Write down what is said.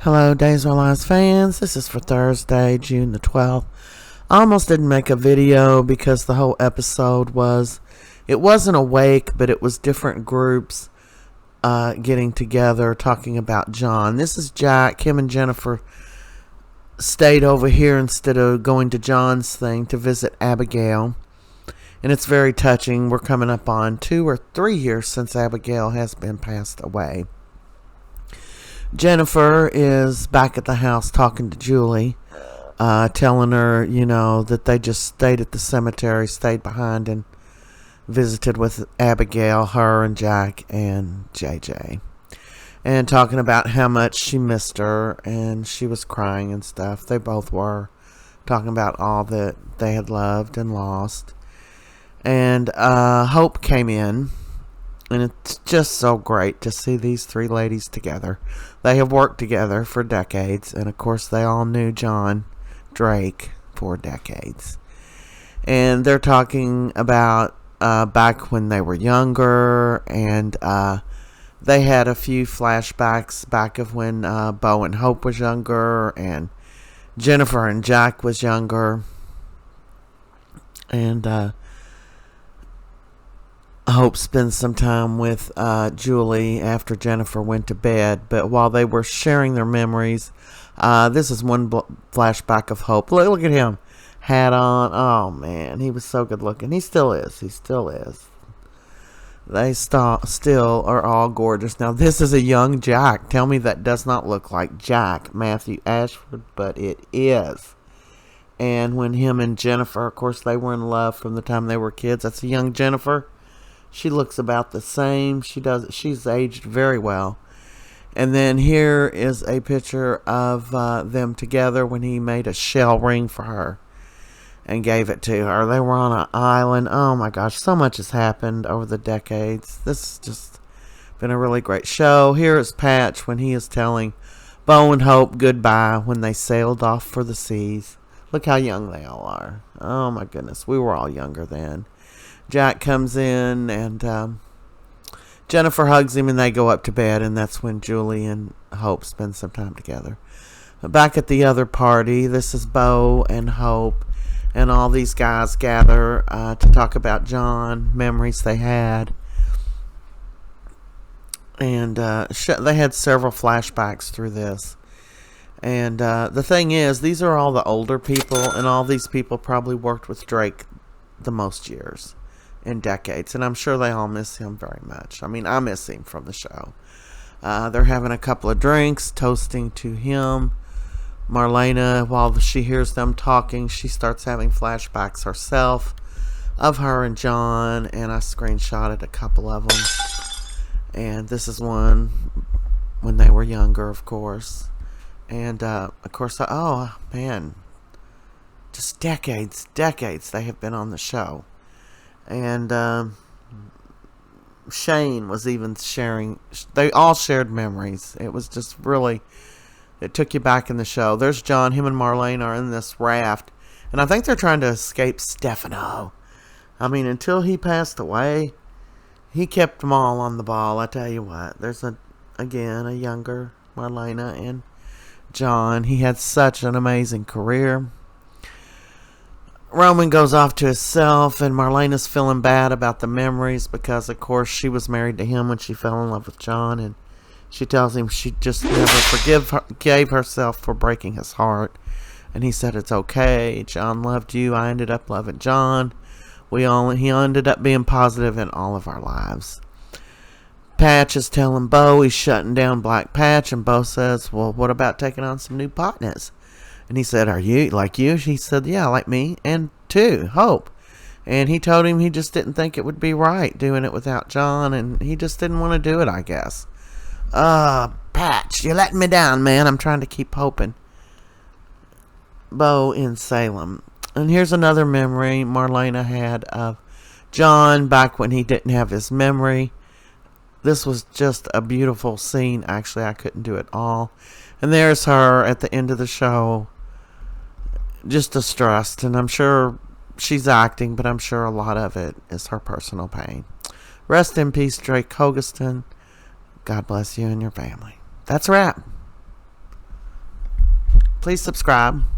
Hello, Days of Our Lives fans. This is for Thursday, June the 12th. I almost didn't make a video because the whole episode it wasn't a wake, but it was different groups getting together talking about John. This is Jack. Him and Jennifer stayed over here instead of going to John's thing to visit Abigail. And it's very touching. We're coming up on 2 or 3 years since Abigail has been passed away. Jennifer is back at the house talking to Julie, telling her, that they just stayed at the cemetery, stayed behind and visited with Abigail, her and Jack and JJ. And talking about how much she missed her, and she was crying and stuff. They both were talking about all that they had loved and lost. And Hope came in. And it's just so great to see these 3 ladies together. They have worked together for decades. And, of course, they all knew John Drake for decades. And they're talking about back when they were younger. And they had a few flashbacks back of when Bo and Hope was younger. And Jennifer and Jack was younger. And Hope spends some time with Julie after Jennifer went to bed. But while they were sharing their memories, this is one flashback of Hope. Look at him. Hat on. Oh, man. He was so good looking. He still is. They still are all gorgeous. Now, this is a young Jack. Tell me that does not look like Jack Matthew Ashford, but it is. And when him and Jennifer, of course, they were in love from the time they were kids. That's a young Jennifer. She looks about the same. She's aged very well. And then here is a picture of them together when he made a shell ring for her and gave it to her. They were on an island. Oh my gosh, so much has happened over the decades. This has just been a really great show. Here is Patch when he is telling Bo and Hope goodbye when they sailed off for the seas. Look how young they all are. Oh my goodness, we were all younger then. Jack comes in and Jennifer hugs him and they go up to bed, and that's when Julie and Hope spend some time together. Back at the other party, this is Bo and Hope and all these guys gather to talk about John, memories they had. And they had several flashbacks through this. And the thing is, these are all the older people, and all these people probably worked with Drake the most years. In decades, and I'm sure they all miss him very much. I mean, I miss him from the show. They're having a couple of drinks, toasting to him. Marlena, while she hears them talking, she starts having flashbacks herself of her and John, and I screenshotted a couple of them. And this is one when they were younger, of course. And, of course, oh, man, just decades they have been on the show. And Shane was even sharing. They all shared memories. It was just really, it took you back in the show. There's John. Him and Marlene are in this raft, and I think they're trying to escape Stefano. I mean, until he passed away, he kept them all on the ball. I tell you what, there's a younger Marlena and John. He had such an amazing career. Roman goes off to himself, and Marlena's feeling bad about the memories because, of course, she was married to him when she fell in love with John, and she tells him she just never forgave herself for breaking his heart. And he said, it's okay. John loved you. I ended up loving John. He ended up being positive in all of our lives. Patch is telling Bo he's shutting down Black Patch, and Bo says, well, what about taking on some new partners? And he said, are you like you? She said, yeah, like me. And 2, Hope. And he told him he just didn't think it would be right doing it without John. And he just didn't want to do it, I guess. Patch, you're letting me down, man. I'm trying to keep hoping. Bo in Salem. And here's another memory Marlena had of John back when he didn't have his memory. This was just a beautiful scene. Actually, I couldn't do it all. And there's her at the end of the show, just distressed. And I'm sure she's acting, but I'm sure a lot of it is her personal pain. Rest in peace, Drake Hogeston. God bless you and your family. That's a wrap. Please subscribe.